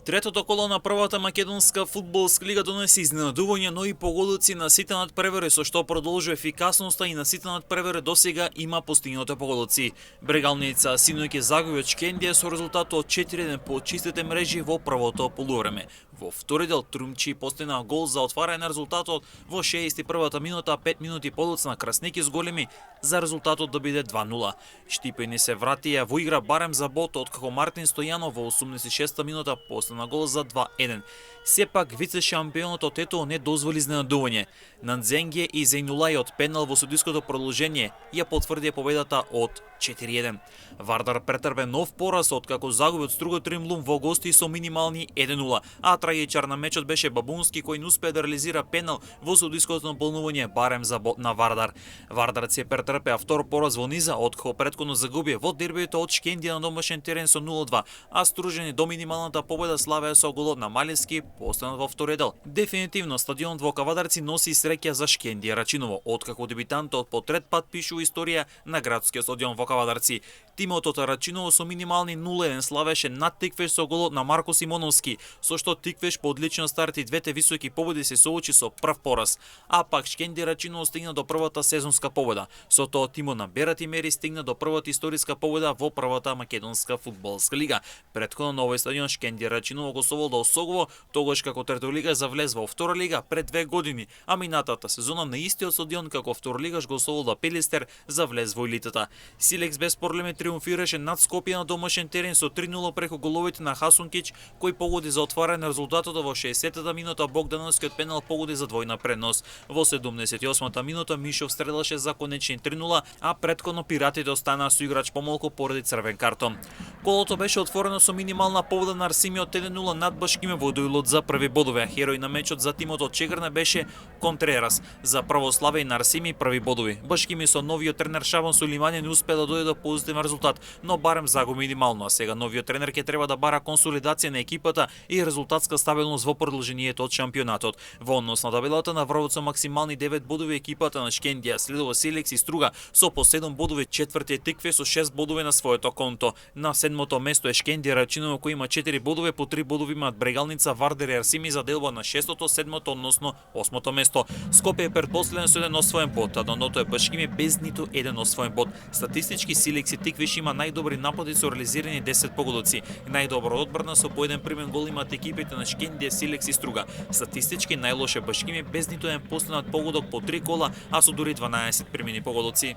Третото коло на првата македонска фудбалска лига донесе изненадување, но и погодици на сите надпревари, со што продолжува ефикасноста и на сите надпревари досега има постигнати погодици. Брегалница синоќа загуби од Шкендија со резултат од 4-1 по чистите мрежи во првото полувреме. Во втори дел Трумчи постигна гол за отварање на резултатот во 61-та минута, 5 минути подоцна Краснеки зголеми за резултатот да биде 2-0. Штипени се вратија во игра барем за бод, откако Мартин Стојанов во 86-та минута на гол за 2-1. Сепак вице-шампионот од Тетово не дозволи изненадување. Нандзенге и Зейнулај од пенал во судиското продолжение ја потврдија победата од 4-1. Вардар претрпе нов пораз откако загуби од Стругот Римлум во гости со минимални 1-0, а трајечар на мечот беше Бабунски кој не успеа да реализира пенал во судиското наполнување барем за бод на Вардар. Вардар се претрпеа втор пораз во низа откако претходно загуби во дербието од Шкендија на домашен терен со 0-2, а стружени до минималната победа славеа со голот на Малевски постанат во втори дел. Дефинитивно стадионот во Кавадарци носи среќа за Шкендија Рачиново, откако дебитантот по трет пат пишува историја на градскиот стадион во Кавадарци. Тимот од Рачиново со минимални 0-1 славеше над Тиквеш со голот на Марко Симоновски, со што Тиквеш по одличен старт и двете високи победи се соочи со прв пораз, а пак Шкендија Рачиново стигна до првата сезонска победа. Со тоа тимот на Берати Мери стигна до првата историска победа во првата македонска фудбалска лига. Претходно на овој стадион Шкендија Рачиново гостувал до Осогово, тогаш како третолига завлез во втора лига пред 2 години, а минатата сезона на истиот стадион како второлигаш гостувал до Пелистер завлез во елитата. Силекс без проблеми триумфираше над Скопје на домашен терен со 3-0 преку головите на Хасункич, кој погоди за отварање на резултатот во 60-та минута, Богдановскиот пенал погоди за двојна предност. Во 78-та минута Мишов стрелаше за конечни 3-0, а претходно пиратите останаа со играч помалку поради црвен картон. Колото беше отворено со минимална победа на Арсими од 1-0 над Башкиме во дуелот за први бодови. Херој на мечот за тимот од Чегрна беше Контрерас. За Православе и на Арсими први бодови. Башкиме со новиот тренер Шабан Сулимање не успеа да дојде до позитивен резултат, но барем загуби минимално, а сега новиот тренер ќе треба да бара консолидација на екипата и резултатска стабилност во продолжението од шампионатот. Во однос на табелата на врвот со максимални 9 бодови екипата на Шкендија следува Силекс и Струга со по 7 бодови, четврти е Тикве со 6 бодови на своето конто. На седмото место е Шкендија Рачиново кој има 4 бодови, по 3 бодови имаат Брегалница, Вардар и Арсими за делба на 6-то, 7-то, односно 8-то место. Скопје е предпоследен со 1 освоен бод, а доното е Башкиме без ниту 1 освоен бод. Статистички Силекс и Тиквиш има најдобри напади со реализирани 10 погодоци. Најдобро одбрана со по 1 примен гол имаат екипите на Шкендија, Силекс и Струга. Статистички најлоше Башкиме без ниту еден постигнат погодок по 3 кола, а со дури 12 примени погодоци.